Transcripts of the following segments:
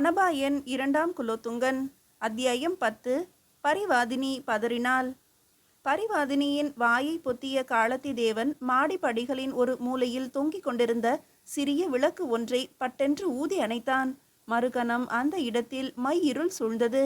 அனபாயன் இரண்டாம் குலோத்துங்கன். அத்தியாயம் 10. பரிவாதினி பதறினாள். பரிவாதினியின் வாயை பொத்திய காளத்தி தேவன் மாடி படிகளின் ஒரு மூலையில் தொங்கிக் கொண்டிருந்த சிறிய விளக்கு ஒன்றை பட்டென்று ஊதி அணைத்தான். மறுகணம் அந்த இடத்தில் மை இருள் சூழ்ந்தது.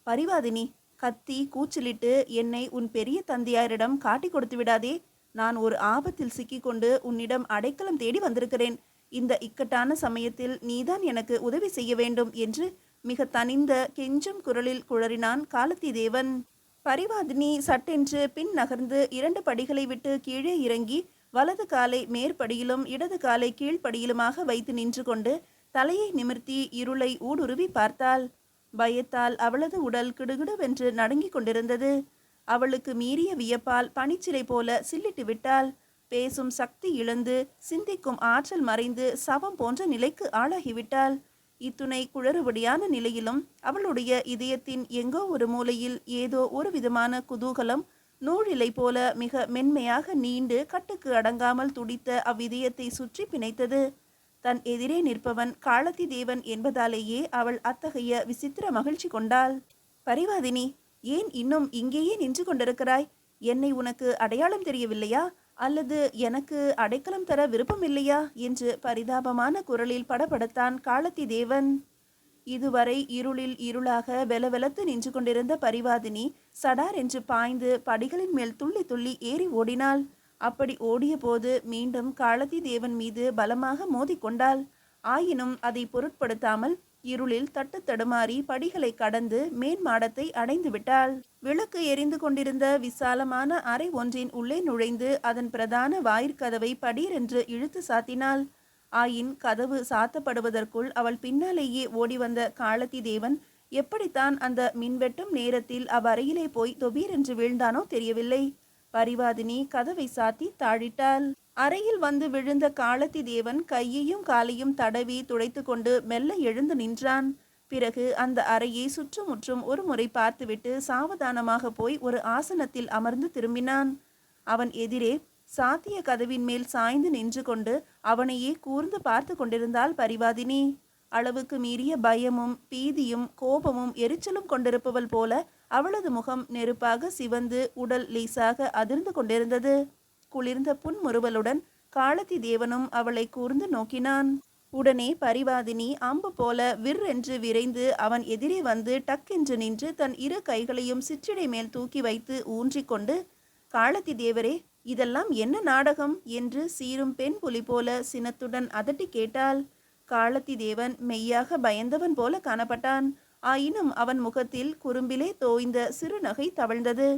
பரிவாதினி, கத்தி கூச்சலிட்டு என்னை உன் பெரிய தந்தையாரிடம் காட்டி கொடுத்து விடாதே. நான் ஒரு ஆபத்தில் சிக்கிக்கொண்டு உன்னிடம் அடைக்கலம் தேடி வந்திருக்கிறேன். இந்த இக்கட்டான சமயத்தில் நீதான் எனக்கு உதவி செய்ய வேண்டும் என்று மிக தனிந்த கெஞ்சும் குரலில் குழறினான் காளத்தி தேவன். பரிவாதினி சட்டென்று பின் நகர்ந்து 2 படிகளை விட்டு கீழே இறங்கி வலது காலை மேற்படியிலும் இடது காலை கீழ்ப்படியிலுமாக வைத்து நின்று கொண்டு தலையை நிமிர்த்தி இருளை ஊடுருவி பார்த்தாள். பயத்தால் அவளது உடல் கிடுகிடுவென்று நடுங்கிக் கொண்டிருந்தது. அவளுக்கு மீறிய வியப்பால் பனிச்சிலை போல சில்லிட்டு விட்டாள். பேசும் சக்தி இழந்து சிந்திக்கும் ஆற்றல் மறைந்து சவம் போன்ற நிலைக்கு ஆளாகிவிட்டாள். இத்துணை குளறுபடியான நிலையிலும் அவளுடைய இதயத்தின் எங்கோ ஒரு மூலையில் ஏதோ ஒரு விதமான குதூகலம் நூழிலை போல மிக மென்மையாக நீண்டு கட்டுக்கு அடங்காமல் துடித்த அவ்விதயத்தை சுற்றி பிணைத்தது. தன் எதிரே நிற்பவன் காளத்தி தேவன் என்பதாலேயே அவள் அத்தகைய விசித்திர மகிழ்ச்சி கொண்டாள். பரிவாதினி, ஏன் இன்னும் இங்கேயே நின்று கொண்டிருக்கிறாய்? என்னை உனக்கு அடையாளம் தெரியவில்லையா? அல்லது எனக்கு அடைக்கலம் தர விருப்பம் இல்லையா என்று பரிதாபமான குரலில் படபடத்தான் காளத்தி தேவன். இதுவரை இருளில் இருளாக வெலவெலத்து நின்று கொண்டிருந்த பரிவாதினி சடார் என்று பாய்ந்து படிகளின் மேல் துள்ளி துள்ளி ஏறி ஓடினாள். அப்படி ஓடிய போது மீண்டும் காளத்தி தேவன் மீது பலமாக மோதிக்கொண்டாள். ஆயினும் அதை பொருட்படுத்தாமல் இருளில் தட்டு தடுமாறி படிகளை கடந்து மேன் மாடத்தை அடைந்து விட்டாள். விளக்கு எரிந்து கொண்டிருந்த விசாலமான அறை ஒன்றின் உள்ளே நுழைந்து அதன் பிரதான வாயிற்கதவை படீரென்று இழுத்து சாத்தினாள். ஆயின் கதவு சாத்தப்படுவதற்குள் அவள் பின்னாலேயே ஓடி வந்த காளத்தி தேவன் எப்படித்தான் அந்த மின்வெட்டும் நேரத்தில் அவ்வறையிலே போய் தொபீரென்று வீழ்ந்தானோ தெரியவில்லை. பரிவாதினி கதவை சாத்தி தாழிட்டாள். அறையில் வந்து விழுந்த காளத்தி தேவன் கையையும் காலையும் தடவி துடைத்து கொண்டு மெல்ல எழுந்து நின்றான். பிறகு அந்த அறையை சுற்றுமுற்றும் ஒரு முறை பார்த்துவிட்டு சாவதானமாக போய் ஒரு ஆசனத்தில் அமர்ந்து திரும்பினான். அவன் எதிரே சாத்திய கதவின் மேல் சாய்ந்து நின்று கொண்டு அவனையே கூர்ந்து பார்த்து கொண்டிருந்தாள் பரிவாதினி. அளவுக்கு மீறிய பயமும் பீதியும் கோபமும் எரிச்சலும் கொண்டிருப்பவள் போல அவளது முகம் நெருப்பாக சிவந்து உடல் லேசாக அதிர்ந்து கொண்டிருந்தது. குளிர்ந்த புன்முறுவலுடன் காளத்தி தேவனும் அவளை கூர்ந்து நோக்கினான். உடனே பரிவாதினி அம்பு போல விர் என்று விரைந்து அவன் எதிரே வந்து டக்கென்று நின்று தன் 2 கைகளையும் சிற்றிடை மேல் தூக்கி வைத்து ஊன்றிக்கொண்டு, காளத்தி தேவரே, இதெல்லாம் என்ன நாடகம் என்று சீரும் பெண் புலி போல சினத்துடன் அதட்டி கேட்டாள். காளத்தி தேவன் மெய்யாக பயந்தவன் போல காணப்பட்டான். ஆயினும் அவன் முகத்தில் குறும்பிலே தோய்ந்த சிறு நகை தவழ்ந்தது.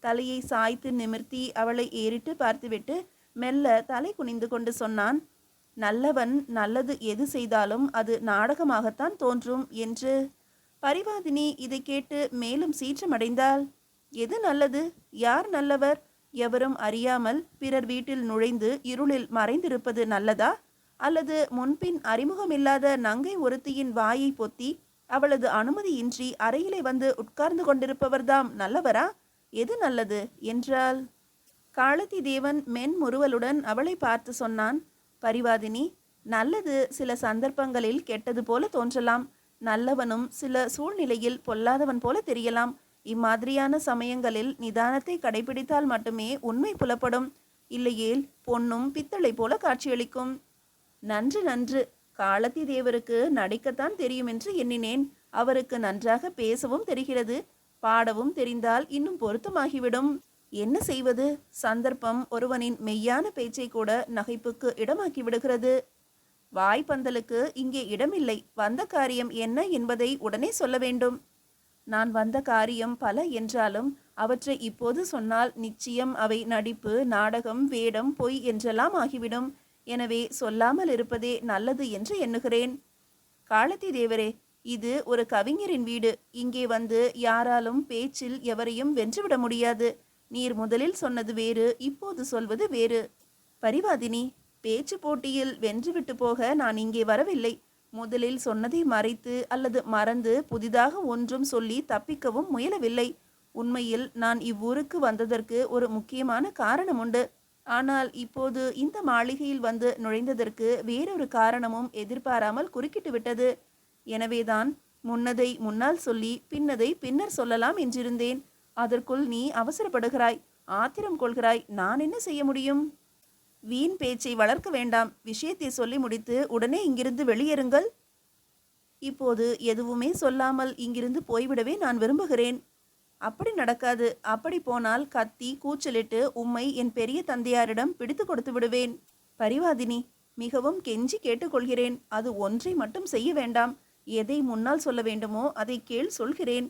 தலையை சாய்த்து நிமிர்த்தி அவளை ஏறிட்டு பார்த்துவிட்டு மெல்ல தலை குனிந்து கொண்டு சொன்னான், நல்லவன் நல்லது எது செய்தாலும் அது நாடகமாகத்தான் தோன்றும் என்று. பரிவாதினி இதை கேட்டு மேலும் சீற்றமடைந்தாள். எது நல்லது? யார் நல்லவர்? எவரும் அறியாமல் பிறர் வீட்டில் நுழைந்து இருளில் மறைந்திருப்பது நல்லதா? அல்லது முன்பின் அறிமுகமில்லாத நங்கை ஒருத்தியின் வாயை பொத்தி அவளது அனுமதியின்றி அறையிலே வந்து உட்கார்ந்து கொண்டிருப்பவர்தாம் நல்லவரா? எது நல்லது என்றாள். காளத்தி தேவன் மென்முறுவலுடன் அவளை பார்த்து சொன்னான், பரிவாதினி, நல்லது சில சந்தர்ப்பங்களில் கெட்டது போல தோன்றலாம். நல்லவனும் சில சூழ்நிலையில் பொல்லாதவன் போல தெரியலாம். இம்மாதிரியான சமயங்களில் நிதானத்தை கடைபிடித்தால் மட்டுமே உண்மை புலப்படும். இல்லையேல் பொன்னும் பித்தளை போல காட்சியளிக்கும். நன்று நன்று, காளத்தி தேவருக்கு நடிக்கத்தான் தெரியும் என்று எண்ணினேன். அவருக்கு நன்றாக பேசவும் தெரிகிறது. பாடவும் தெரிந்தால் இன்னும் பொருத்தமாகிவிடும். என்ன செய்வது? சந்தர்ப்பம் ஒருவனின் மெய்யான பேச்சை கூட நகைப்புக்கு இடமாக்கி விடுகிறது. வாய்ப்பந்தலுக்கு இங்கே இடமில்லை. வந்த காரியம் என்ன என்பதை உடனே சொல்ல வேண்டும். நான் வந்த காரியம் பல என்றாலும் அவற்றை இப்போது சொன்னால் நிச்சயம் அவை நடிப்பு, நாடகம், வேடம், பொய் என்றெல்லாம் ஆகிவிடும். எனவே சொல்லாமல் இருப்பதே நல்லது என்று எண்ணுகிறேன். காளத்தி தேவரே, இது ஒரு கவிஞரின் வீடு. இங்கே வந்து யாராலும் பேச்சில் எவரையும் வென்றுவிட முடியாது. நீர் முதலில் சொன்னது வேறு, இப்போது சொல்வது வேறு. பரிவாதினி, பேச்சு போட்டியில் வென்றுவிட்டு போக நான் இங்கே வரவில்லை. முதலில் சொன்னதை மறைத்து அல்லது மறந்து புதிதாக ஒன்றும் சொல்லி தப்பிக்கவும் முயலவில்லை. உண்மையில் நான் இவ்வூருக்கு வந்ததற்கு ஒரு முக்கியமான காரணம் உண்டு. ஆனால் இப்போது இந்த மாளிகையில் வந்து நுழைந்ததற்கு வேறொரு காரணமும் எதிர்பாராமல் குறுக்கிட்டு விட்டது. எனவேதான் முன்னதை முன்னால் சொல்லி பின்னதை பின்னர் சொல்லலாம் என்றிருந்தேன். அதற்குள் நீ அவசரப்படுகிறாய், ஆத்திரம் கொள்கிறாய். நான் என்ன செய்ய முடியும்? வீண் பேச்சை வளர்க்க வேண்டாம். விஷயத்தை சொல்லி முடித்து உடனே இங்கிருந்து வெளியேறுங்கள். இப்போது எதுவுமே சொல்லாமல் இங்கிருந்து போய்விடவே நான் விரும்புகிறேன். அப்படி நடக்காது. அப்படி போனால் கத்தி கூச்சலிட்டு உம்மை என் பெரிய தந்தையாரிடம் பிடித்து கொடுத்து விடுவேன். பரிவாதினி, மிகவும் கெஞ்சி கேட்டுக்கொள்கிறேன். அது ஒன்றை மட்டும் செய்ய வேண்டாம். எதை முன்னால் சொல்ல வேண்டுமோ அதை கேள், சொல்கிறேன்.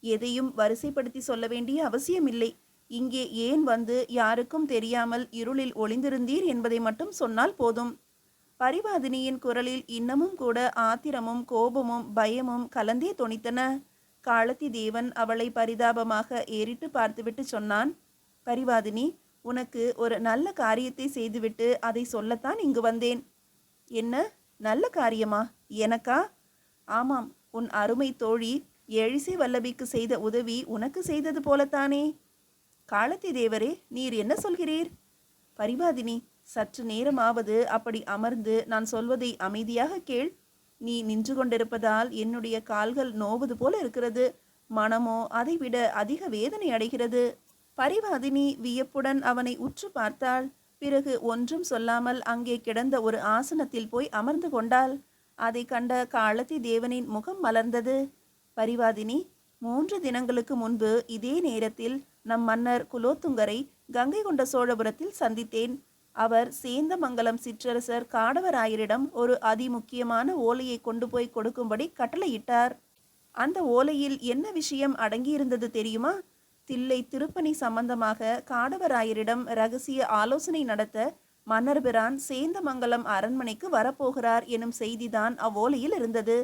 எதையும் வரிசைப்படுத்தி சொல்ல வேண்டிய அவசியமில்லை. இங்கே ஏன் வந்து யாருக்கும் தெரியாமல் இருளில் ஒளிந்திருந்தீர் என்பதை மட்டும் சொன்னால் போதும். பரிவாதினியின் குரலில் இன்னமும் கூட ஆத்திரமும் கோபமும் பயமும் கலந்தே தொனித்தன. காலத்தி தேவன் அவளை பரிதாபமாக ஏறிட்டு பார்த்துவிட்டு சொன்னான், பரிவாதினி, உனக்கு ஒரு நல்ல காரியத்தை செய்துவிட்டு அதை சொல்லத்தான் இங்கு வந்தேன். என்ன நல்ல காரியமா? எனக்கா? ஆமாம், உன் அருமை தோழி எழிசை வல்லபிக்கு செய்த உதவி உனக்கு செய்தது போலத்தானே. காலத்தி தேவரே, நீர் என்ன சொல்கிறீர்? பரிவாதினி, சற்று நேரமாவது அப்படி அமர்ந்து நான் சொல்வதை அமைதியாக கேள். நீ நின்று கொண்டிருப்பதால் என்னுடைய கால்கள் நோவது போல இருக்கிறது. மனமோ அதைவிட அதிக வேதனை அடைகிறது. பரிவாதினி வியப்புடன் அவனை உற்று பார்த்தாள். பிறகு ஒன்றும் சொல்லாமல் அங்கே கிடந்த ஒரு ஆசனத்தில் போய் அமர்ந்து கொண்டாள். அதை கண்ட காலத்தி தேவனின் முகம் மலர்ந்தது. பரிவாதினி, 3 தினங்களுக்கு முன்பு இதே நேரத்தில் நம் மன்னர் குலோத்துங்கரை கங்கை கொண்ட சோழபுரத்தில் சந்தித்தேன். அவர் சேந்தமங்கலம் சிற்றரசர் காடவராயரிடம் ஒரு அதிமுக்கியமான ஓலையை கொண்டு போய் கொடுக்கும்படி கட்டளையிட்டார். அந்த ஓலையில் என்ன விஷயம் அடங்கியிருந்தது தெரியுமா? தில்லை திருப்பணி சம்பந்தமாக காடவராயரிடம் இரகசிய ஆலோசனை நடத்த மன்னர் பிரான் சேந்தமங்கலம் அரண்மனைக்கு வரப்போகிறார் எனும் செய்திதான் அவ்வோலையில் இருந்தது.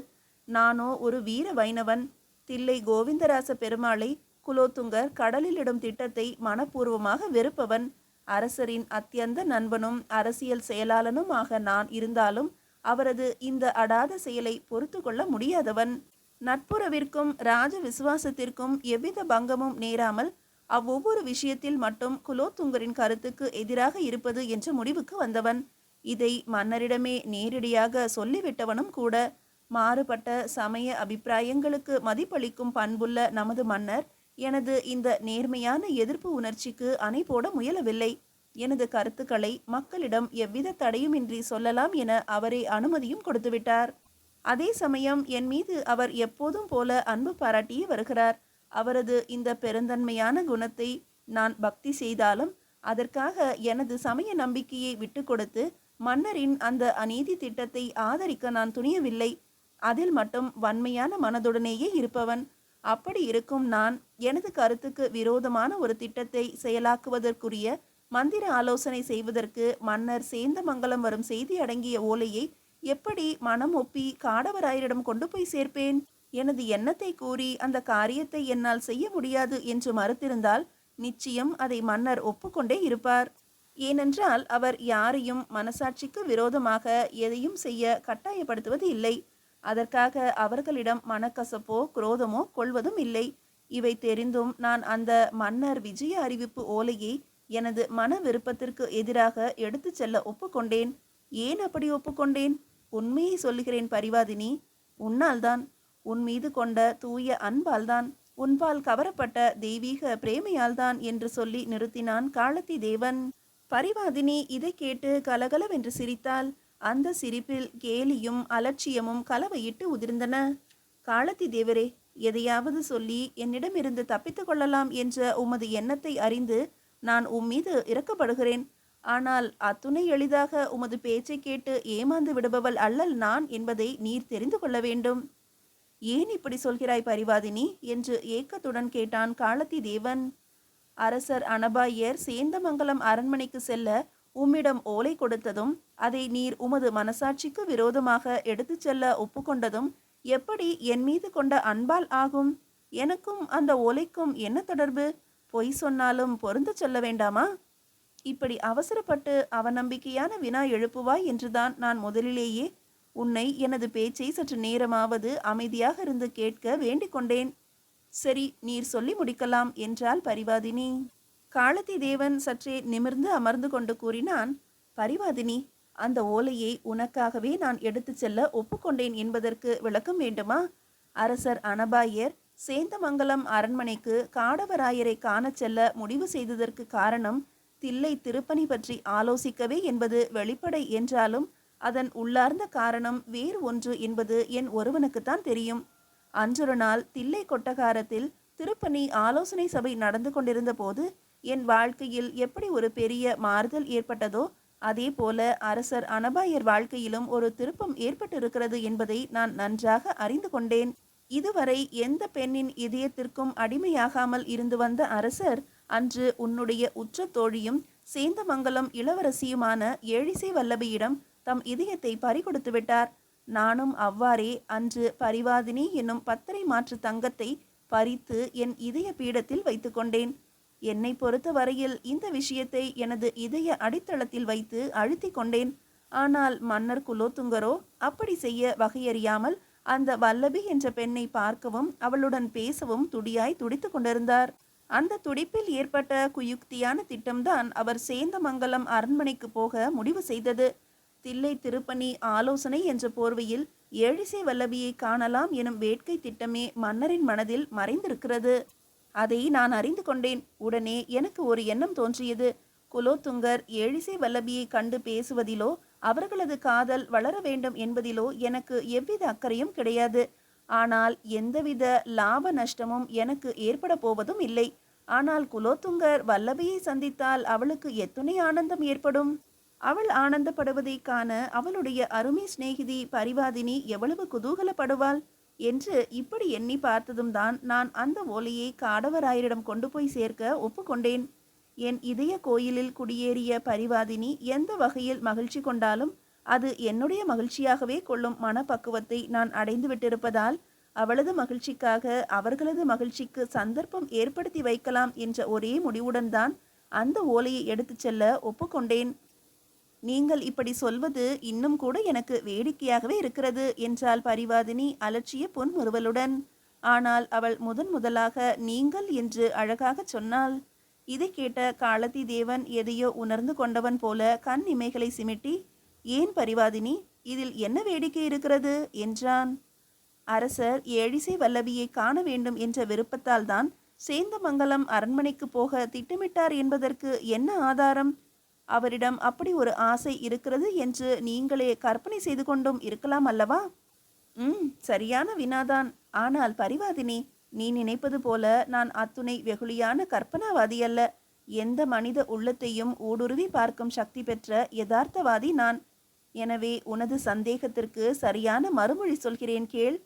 நானோ ஒரு வீர வைணவன். தில்லை கோவிந்தராச பெருமாளை குலோத்துங்கர் கடலில் இடும் திட்டத்தை மனப்பூர்வமாக வெறுப்பவன். அரசரின் அத்தியந்த நண்பனும் அரசியல் செயலாளனும் ஆக நான் இருந்தாலும் அவரது இந்த அடாத செயலை பொறுத்து கொள்ள முடியாதவன். நட்புறவிற்கும் ராஜ விசுவாசத்திற்கும் எவ்வித பங்கமும் நேராமல் அவ்வொவ்வொரு விஷயத்தில் மட்டும் குலோத்துங்கரின் கருத்துக்கு எதிராக இருப்பது என்ற முடிவுக்கு வந்தவன். இதை மன்னரிடமே நேரடியாக சொல்லிவிட்டவனும் கூட. மாறுபட்ட சமய அபிப்பிராயங்களுக்கு மதிப்பளிக்கும் பண்புள்ள நமது மன்னர் எனது இந்த நேர்மையான எதிர்ப்பு உணர்ச்சிக்கு அணை போட முயலவில்லை. எனது கருத்துக்களை மக்களிடம் எவ்வித தடையுமின்றி சொல்லலாம் என அவரே அனுமதியும் கொடுத்துவிட்டார். அதே சமயம் என் மீது அவர் எப்போதும் போல அன்பு பாராட்டியே வருகிறார். அவரது இந்த பெருந்தன்மையான குணத்தை நான் பக்தி செய்தாலும் அதற்காக எனது சமய நம்பிக்கையை விட்டு கொடுத்து மன்னரின் அந்த அநீதி திட்டத்தை ஆதரிக்க நான் துணியவில்லை. அதில் மட்டும் வன்மையான மனதுடனேயே இருப்பவன். அப்படி இருக்கும் நான் எனது கருத்துக்கு விரோதமான ஒரு திட்டத்தை செயலாக்குவதற்குரிய மந்திர ஆலோசனை செய்வதற்கு மன்னர் சேந்தமங்கலம் வரும் செய்தி அடங்கிய ஓலையை எப்படி மனம் ஒப்பி காடவராயரிடம் கொண்டு போய் சேர்ப்பேன்? எனது எண்ணத்தை கூறி அந்த காரியத்தை என்னால் செய்ய முடியாது என்று மறுத்திருந்தால் நிச்சயம் அதை மன்னர் ஒப்புக்கொண்டே இருப்பார். ஏனென்றால் அவர் யாரையும் மனசாட்சிக்கு விரோதமாக எதையும் செய்ய கட்டாயப்படுத்துவது இல்லை. அதற்காக அவர்களிடம் மனக்கசப்போ குரோதமோ கொள்வதும் இல்லை. இவை தெரிந்தும் நான் அந்த மன்னர் விஜய அறிவிப்பு ஓலையை எனது மன விருப்பத்திற்கு எதிராக எடுத்து செல்ல ஒப்புக்கொண்டேன். ஏன் அப்படி ஒப்புக்கொண்டேன்? உண்மையை சொல்லுகிறேன் பரிவாதினி. உன்னால்தான், உன் மீது கொண்ட தூய அன்பால்தான், உன்பால் கவரப்பட்ட தெய்வீக பிரேமையால்தான் என்று சொல்லி நிறுத்தினான் காலத்தி தேவன். பரிவாதினி இதை கேட்டு கலகலவென்று சிரித்தாள். அந்த சிரிப்பில் கேலியும் அலட்சியமும் கலவையிட்டு உதிர்ந்தன. காலத்தி தேவரே, எதையாவது சொல்லி என்னிடமிருந்து தப்பித்து கொள்ளலாம் என்ற உமது எண்ணத்தை அறிந்து நான் உம்மீது இரக்கப்படுகிறேன். ஆனால் அத்துணை எளிதாக உமது பேச்சை கேட்டு ஏமாந்து விடுபவள் அல்லல் நான் என்பதை நீர் தெரிந்து கொள்ள வேண்டும். ஏன் இப்படி சொல்கிறாய் பரிவாதினி என்று ஏக்கத்துடன் கேட்டான் காலத்தி தேவன். அரசர் அனபாயர் சேந்தமங்கலம் அரண்மனைக்கு செல்ல உம்மிடம் ஓலை கொடுத்ததும் அதை நீர் உமது மனசாட்சிக்கு விரோதமாக எடுத்து செல்ல ஒப்புக்கொண்டதும் எப்படி என் மீது கொண்ட அன்பால் ஆகும்? எனக்கும் அந்த ஓலைக்கும் என்ன தொடர்பு? பொய் சொன்னாலும் பொருந்து சொல்ல வேண்டாமா? இப்படி அவசரப்பட்டு அவநம்பிக்கையான வினா எழுப்புவாய் என்றுதான் நான் முதலிலேயே உன்னை எனது பேச்சை சற்று நேரமாவது அமைதியாக இருந்து கேட்க வேண்டிக் கொண்டேன். சரி, நீர் சொல்லி முடிக்கலாம் என்றாள் பரிவாதினி. காலத்தி தேவன் சற்றே நிமிர்ந்து அமர்ந்து கொண்டு கூறினான், பரிவாதினி, அந்த ஓலையை உனக்காகவே நான் எடுத்துச் செல்ல ஒப்புக்கொண்டேன் என்பதற்கு விளக்கம் வேண்டுமா? அரசர் அனபாயர் சேந்தமங்கலம் அரண்மனைக்கு காடவராயரை காணச் செல்ல முடிவு செய்ததற்கு காரணம் தில்லை திருப்பணி பற்றி ஆலோசிக்கவே என்பது வெளிப்படை என்றாலும் அதன் உள்ளார்ந்த காரணம் வேறு ஒன்று என்பது என் ஒருவனுக்குத்தான் தெரியும். அன்றொரு நாள் தில்லை கொட்டகாரத்தில் திருப்பணி ஆலோசனை சபை நடந்து கொண்டிருந்த போது என் வாழ்க்கையில் எப்படி ஒரு பெரிய மாறுதல் ஏற்பட்டதோ அதே போல அரசர் அனபாயர் வாழ்க்கையிலும் ஒரு திருப்பம் ஏற்பட்டிருக்கிறது என்பதை நான் நன்றாக அறிந்து கொண்டேன். இதுவரை எந்த பெண்ணின் இதயத்திற்கும் அடிமையாகாமல் இருந்து வந்த அரசர் அன்று உன்னுடைய உற்ற தோழியும் சேந்தமங்கலம் இளவரசியுமான எழிசை வல்லபியிடம் தம் இதயத்தை பறிகொடுத்து விட்டார். நானும் அவ்வாறே அன்று பரிவாதினி என்னும் பத்தரை மாற்று தங்கத்தை பறித்து என் இதய பீடத்தில் வைத்து கொண்டேன். என்னை பொறுத்த வரையில் இந்த விஷயத்தை எனது இதய அடித்தளத்தில் வைத்து அழுத்தி கொண்டேன். ஆனால் மன்னர் குலோத்துங்கரோ அப்படி செய்ய வகையறியாமல் அந்த வல்லபி என்ற பெண்ணை பார்க்கவும் அவளுடன் பேசவும் துடியாய் துடித்து கொண்டிருந்தார். அந்த துடிப்பில் ஏற்பட்ட குயுக்தியான திட்டம்தான் அவர் சேந்தமங்கலம் அரண்மனைக்கு போக முடிவு செய்தது. தில்லை திருப்பணி ஆலோசனை என்ற போர்வையில் எழிசை வல்லபியை காணலாம் எனும் வேட்கை திட்டமே மன்னரின் மனதில் மறைந்திருக்கிறது. அதை நான் அறிந்து கொண்டேன். உடனே எனக்கு ஒரு எண்ணம் தோன்றியது. குலோத்துங்கர் எழிசை வல்லபியை கண்டு பேசுவதிலோ அவர்களது காதல் வளர வேண்டும் என்பதிலோ எனக்கு எவ்வித அக்கறையும் கிடையாது. ஆனால் எந்தவித லாப நஷ்டமும் எனக்கு ஏற்பட போவதும் இல்லை. ஆனால் குலோத்துங்கர் வல்லபியை சந்தித்தால் அவளுக்கு எத்துணை ஆனந்தம் ஏற்படும்! அவள் ஆனந்தப்படுவதை காண அவளுடைய அருமை சிநேகிதி பரிவாதினி எவ்வளவு குதூகலப்படுவாள் என்று இப்படி எண்ணி பார்த்ததும் தான் நான் அந்த ஓலையை காடவராயரிடம் கொண்டு போய் சேர்க்க ஒப்புக்கொண்டேன். என் இதய கோயிலில் குடியேறிய பரிவாதினி எந்த வகையில் மகிழ்ச்சி கொண்டாலும் அது என்னுடைய மகிழ்ச்சியாகவே கொள்ளும் மனப்பக்குவத்தை நான் அடைந்து விட்டிருப்பதால் அவளது மகிழ்ச்சிக்காக அவர்களது மகிழ்ச்சிக்கு சந்தர்ப்பம் ஏற்படுத்தி வைக்கலாம் என்ற ஒரே முடிவுடன் தான் அந்த ஓலையை எடுத்துச் செல்ல ஒப்புக்கொண்டேன். நீங்கள் இப்படி சொல்வது இன்னும் கூட எனக்கு வேடிக்கையாகவே இருக்கிறது என்றாள் பரிவாதினி அலட்சிய புன்முறுவலுடன். ஆனால் அவள் முதலாக நீங்கள் என்று அழகாக சொன்னாள். இதை கேட்ட காளத்தி தேவன் எதையோ உணர்ந்து கொண்டவன் போல கண் இமைகளை சிமிட்டி, ஏன் பரிவாதினி, இதில் என்ன வேடிக்கை இருக்கிறது என்றான். அரசர் எழிசை வல்லபியை காண வேண்டும் என்ற விருப்பத்தால் தான் சேந்தமங்கலம் அரண்மனைக்கு போக திட்டமிட்டார் என்பதற்கு என்ன ஆதாரம்? அவரிடம் அப்படி ஒரு ஆசை இருக்கிறது என்று நீங்களே கற்பனை செய்து கொண்டும் இருக்கலாம் அல்லவா? சரியான வினாதான். ஆனால் பரிவாதினி, நீ நினைப்பது போல நான் அத்துணை வெகுளியான கற்பனாவாதி அல்ல. எந்த மனித உள்ளத்தையும் ஊடுருவி பார்க்கும் சக்தி பெற்ற யதார்த்தவாதி நான். எனவே உனது சந்தேகத்திற்கு சரியான மறுமொழி சொல்கிறேன் கேள்.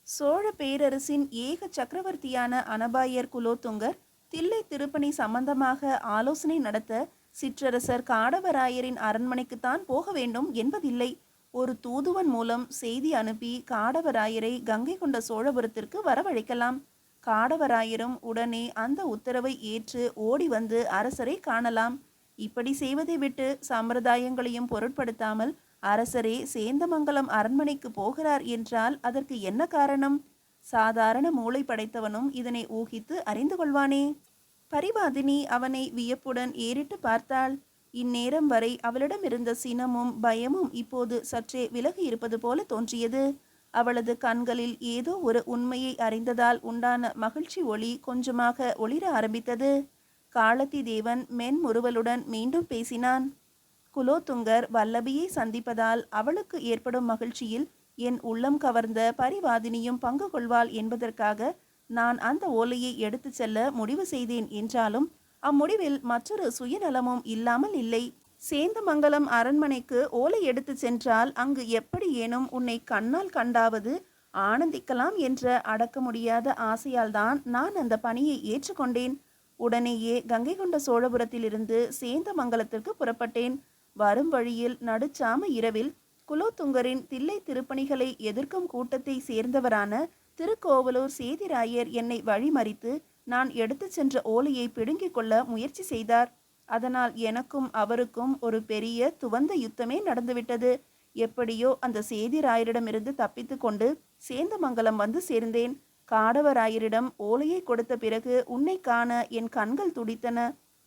சோழ பேரரசின் ஏக சக்கரவர்த்தியான அனபாயர் குலோத்துங்கர் தில்லை திருப்பணி சம்பந்தமாக ஆலோசனை நடத்த சிற்றரசர் காடவராயரின் அரண்மனைக்குத்தான் போக வேண்டும் என்பதில்லை. ஒரு தூதுவன் மூலம் செய்தி அனுப்பி காடவராயரை கங்கை கொண்ட சோழபுரத்திற்கு வரவழைக்கலாம். காடவராயரும் உடனே அந்த உத்தரவை ஏற்று ஓடி வந்து அரசரை காணலாம். இப்படி செய்வதை விட்டு சம்பிரதாயங்களையும் பொருட்படுத்தாமல் அரசரே சேந்தமங்கலம் அரண்மனைக்கு போகிறார் என்றால் அதற்கு என்ன காரணம்? சாதாரண மூளை படைத்தவனும் இதனை ஊகித்து அறிந்து கொள்வானே. பரிவாதினி அவனை வியப்புடன் ஏறிட்டு பார்த்தாள். இந்நேரம் வரை அவளிடம் இருந்த சினமும் பயமும் இப்போது சற்றே விலகி இருப்பது போல தோன்றியது. அவளது கண்களில் ஏதோ ஒரு உண்மையை அறிந்ததால் உண்டான மகிழ்ச்சி ஒளி கொஞ்சமாக ஒளிர ஆரம்பித்தது. காளத்தி தேவன் மென்முறுவலுடன் மீண்டும் பேசினான். குலோத்துங்கர் வல்லபியை சந்திப்பதால் அவளுக்கு ஏற்படும் மகிழ்ச்சியில் என் உள்ளம் கவர்ந்த பரிவாதினியும் பங்கு கொள்வாள் என்பதற்காக நான் அந்த ஓலையை எடுத்து செல்ல முடிவு செய்தேன் என்றாலும் அம்முடிவில் மற்றொரு சுயநலமும் இல்லாமல் இல்லை. சேந்தமங்கலம் அரண்மனைக்கு ஓலை எடுத்து சென்றால் அங்கு எப்படி ஏனும் உன்னை கண்ணால் கண்டாவது ஆனந்திக்கலாம் என்ற அடக்க முடியாத ஆசையால் தான் நான் அந்த பணியை ஏற்றுக்கொண்டேன். உடனேயே கங்கை கொண்ட சோழபுரத்திலிருந்து சேந்தமங்கலத்திற்கு புறப்பட்டேன். வரும் வழியில் நடுச்சாம இரவில் குலோத்துங்கரின் தில்லை திருப்பணிகளை எதிர்க்கும் கூட்டத்தை சேர்ந்தவரான திருக்கோவலூர் சேதிராயர் என்னை வழிமறித்து நான் எடுத்து சென்ற ஓலையை பிடுங்கிக் கொள்ள முயற்சி செய்தார். அதனால் எனக்கும் அவருக்கும் ஒரு பெரிய துவந்த யுத்தமே நடந்துவிட்டது. எப்படியோ அந்த சேதிராயரிடமிருந்து தப்பித்து கொண்டு சேந்தமங்கலம் வந்து சேர்ந்தேன். காடவராயரிடம் ஓலையை கொடுத்த பிறகு உன்னை காண என் கண்கள் துடித்தன.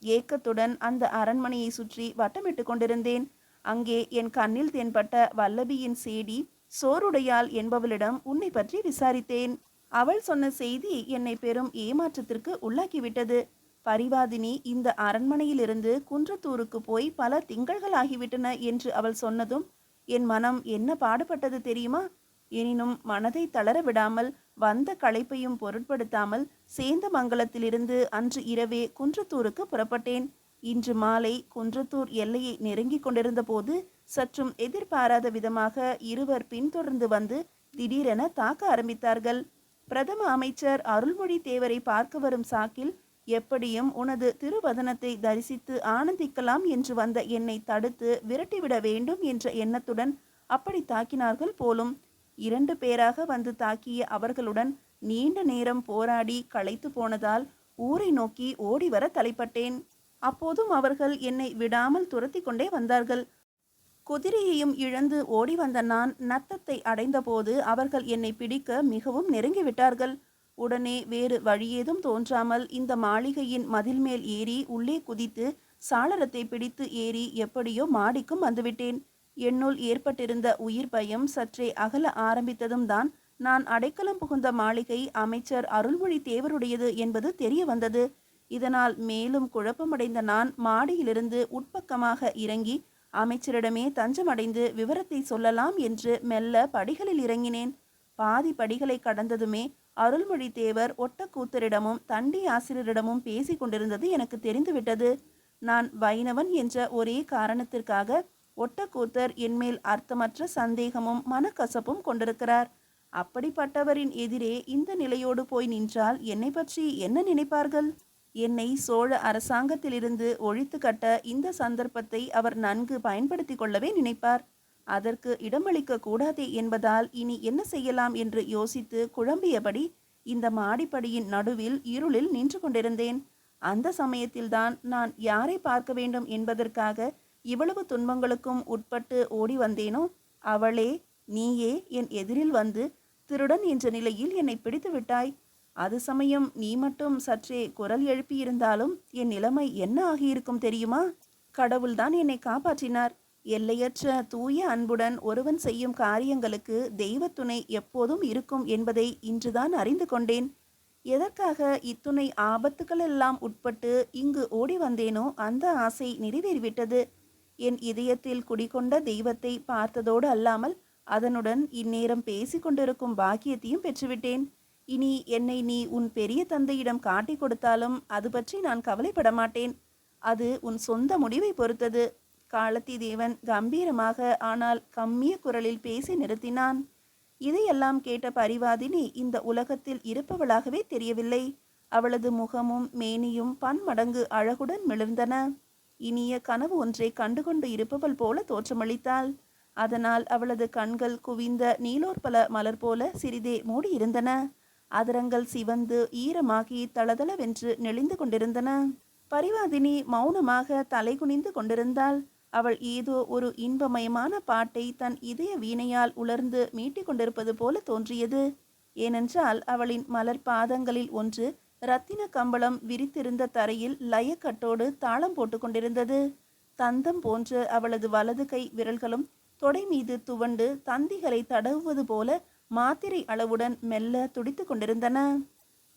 ஏக்கத்துடன் அந்த அரண்மனையை சுற்றி வட்டமிட்டு கொண்டிருந்தேன். அங்கே என் கண்ணில் தென்பட்ட வல்லபியின் சேடி சோறுடையாள் என்பவளிடம் உன்னை பற்றி விசாரித்தேன். அவள் சொன்ன செய்தி என்னை பெரும் ஏமாற்றத்திற்கு உள்ளாக்கிவிட்டது. பரிவாதினி இந்த அரண்மனையிலிருந்து குன்றத்தூருக்கு போய் பல திங்கள்கள் ஆகிவிட்டன என்று அவள் சொன்னதும் என் மனம் என்ன பாடுபட்டது தெரியுமா? எனினும் மனதை தளர விடாமல் வந்த களைப்பையும் பொருட்படுத்தாமல் சேந்தமங்கலத்திலிருந்து அன்று இரவே குன்றத்தூருக்கு புறப்பட்டேன். இன்று மாலை குன்றத்தூர் எல்லையை நெருங்கிக் கொண்டிருந்த போது சற்றும் எதிர்பாராத விதமாக இருவர் பின்தொடர்ந்து வந்து திடீரென தாக்க ஆரம்பித்தார்கள். பிரதம அமைச்சர் அருள்மொழி தேவரை பார்க்க வரும் சாக்கில் எப்படியும் உனது திருவதனத்தை தரிசித்து ஆனந்திக்கலாம் என்று வந்த என்னை தடுத்து விரட்டிவிட வேண்டும் என்ற எண்ணத்துடன் அப்படி தாக்கினார்கள் போலும். 2 பேராக வந்து தாக்கிய அவர்களுடன் நீண்ட நேரம் போராடி களைத்து போனதால் ஊரை நோக்கி ஓடி வர தலைப்பட்டேன். அப்போதும் அவர்கள் என்னை விடாமல் துரத்தி கொண்டே வந்தார்கள். குதிரையையும் இழந்து ஓடி வந்த நான் நத்தத்தை அடைந்தபோது அவர்கள் என்னை பிடிக்க மிகவும் நெருங்கிவிட்டார்கள். உடனே வேறு வழியேதும் தோன்றாமல் இந்த மாளிகையின் மதில் மேல் ஏறி உள்ளே குதித்து சாளரத்தை பிடித்து ஏறி எப்படியோ மாடிக்கும் வந்துவிட்டேன். என்னுள் ஏற்பட்டிருந்த உயிர் பயம் சற்றே அகல ஆரம்பித்ததும் தான் நான் அடைக்கலம் புகுந்த மாளிகை அமைச்சர் அருள்மொழி தேவருடையது என்பது தெரிய வந்தது. இதனால் மேலும் குழப்பமடைந்த நான் மாடியிலிருந்து உட்பக்கமாக இறங்கி அமைச்சரிடமே தஞ்சமடைந்து விவரத்தை சொல்லலாம் என்று மெல்ல படிகளில் இறங்கினேன். பாதி படிகளை கடந்ததுமே அருள்மொழி தேவர் ஒட்டக்கூத்தரிடமும் தண்டி ஆசிரியரிடமும் பேசி கொண்டிருந்தது எனக்கு தெரிந்துவிட்டது. நான் வைணவன் என்ற ஒரே காரணத்திற்காக ஒட்டக்கூத்தர் என்மேல் அர்த்தமற்ற சந்தேகமும் மனக்கசப்பும் கொண்டிருக்கிறார். அப்படிப்பட்டவரின் எதிரே இந்த நிலையோடு போய் நின்றால் என்னை பற்றி என்ன நினைப்பார்கள்? என்னை சோழ அரசாங்கத்திலிருந்து ஒழித்து கட்ட இந்த சந்தர்ப்பத்தை அவர் நன்கு பயன்படுத்தி கொள்ளவே நினைப்பார். அதற்கு இடமளிக்க கூடாதே என்பதால் இனி என்ன செய்யலாம் என்று யோசித்து குழம்பியபடி இந்த மாடிப்படியின் நடுவில் இருளில் நின்று கொண்டிருந்தேன். அந்த சமயத்தில்தான் நான் யாரை பார்க்க வேண்டும் என்பதற்காக இவ்வளவு துன்பங்களுக்கும் உட்பட்டு ஓடி வந்தேனோ அவளே நீயே என் எதிரில் வந்து திருடன் என்ற நிலையில் என்னை பிடித்து விட்டாய். அது சமயம் நீ மட்டும் சற்றே குரல் எழுப்பியிருந்தாலும் என் நிலைமை என்ன ஆகியிருக்கும் தெரியுமா? கடவுள்தான் என்னை காப்பாற்றினார். எல்லையற்ற தூய அன்புடன் ஒருவன் செய்யும் காரியங்களுக்கு தெய்வத்துணை எப்போதும் இருக்கும் என்பதை இன்றுதான் அறிந்து கொண்டேன். எதற்காக இத்துணை ஆபத்துக்களெல்லாம் உட்பட்டு இங்கு ஓடி வந்தேனோ அந்த ஆசை நிறைவேறிவிட்டது. என் இதயத்தில் குடிகொண்ட தெய்வத்தை பார்த்ததோடு அல்லாமல் அதனுடன் இந்நேரம் பேசி கொண்டிருக்கும் பாக்கியத்தையும் பெற்றுவிட்டேன். இனி என்னை நீ உன் பெரிய தந்தையிடம் காட்டி கொடுத்தாலும் அது பற்றி நான் கவலைப்பட மாட்டேன். அது உன் சொந்த முடிவை பொறுத்தது. காலத்தி தேவன் கம்பீரமாக ஆனால் கம்மிய குரலில் பேசி நிறுத்தினான். இதையெல்லாம் கேட்ட பரிவாதினி இந்த உலகத்தில் இருப்பவளாகவே தெரியவில்லை. அவளது முகமும் மேனியும் பன்மடங்கு அழகுடன் மிளர்ந்தன. இனிய கனவு ஒன்றை கண்டுகொண்டு இருப்பவள் போல தோற்றமளித்தாள். அதனால் அவளது கண்கள் குவிந்த நீலோற்பல மலர் போல சிறிதே மூடியிருந்தன. அதரங்கள் சிவந்து ஈரமாகி தளதளவென்று நெளிந்து கொண்டிருந்தன. பரிவாதினி மௌனமாக தலைகுனிந்து கொண்டிருந்தாள். அவள் ஏதோ ஒரு இன்பமயமான பாட்டை தன் இதய வீணையால் உலர்ந்து மீட்டிக் கொண்டிருப்பது போல தோன்றியது. ஏனென்றால் அவளின் மலர் பாதங்களில் ஒன்று இரத்தின கம்பளம் விரித்திருந்த தரையில் லயக்கட்டோடு தாளம் போட்டு கொண்டிருந்தது. தந்தம் போன்ற அவளது வலது கை விரல்களும் தொடை மீது துவண்டு தந்திகளை தடவுவது போல மாத்திரை அளவுடன் மெல்ல துடித்து கொண்டிருந்தன.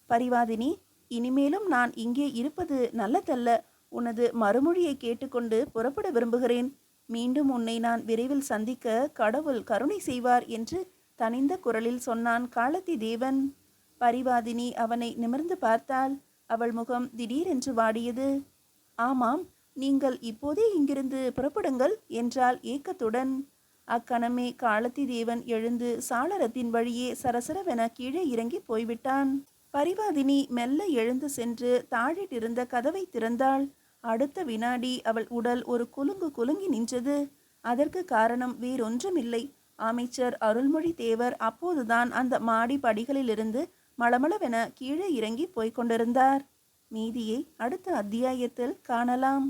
பரிவாதினி, இனிமேலும் நான் இங்கே இருப்பது நல்லதல்ல. உனது மறுமொழியை கேட்டுக்கொண்டு புறப்பட விரும்புகிறேன். மீண்டும் உன்னை நான் விரைவில் சந்திக்க கடவுள் கருணை செய்வார் என்று தனிந்த குரலில் சொன்னான் காலத்தி தேவன். பரிவாதினி அவனை நிமிர்ந்து பார்த்தாள். அவள் முகம் திடீரென்று வாடியது. ஆமாம், நீங்கள் இப்போதே இங்கிருந்து புறப்படுங்கள் என்றாள் ஏக்கத்துடன். அக்கணமே காலத்தி தேவன் எழுந்து சாளரத்தின் வழியே சரசரவென கீழே இறங்கி போய்விட்டான். பரிவாதினி மெல்ல எழுந்து சென்று தாழிட்டிருந்த கதவை திறந்தாள். அடுத்த வினாடி அவள் உடல் ஒரு குலுங்கு குலுங்கி நின்றது. அதற்கு காரணம் வேறொன்றுமில்லை. அமைச்சர் அருள்மொழி தேவர் அப்போதுதான் அந்த மாடி படிகளிலிருந்து மளமளவென கீழே இறங்கி போய்க் கொண்டிருந்தார். மீதியை அடுத்த அத்தியாயத்தில் காணலாம்.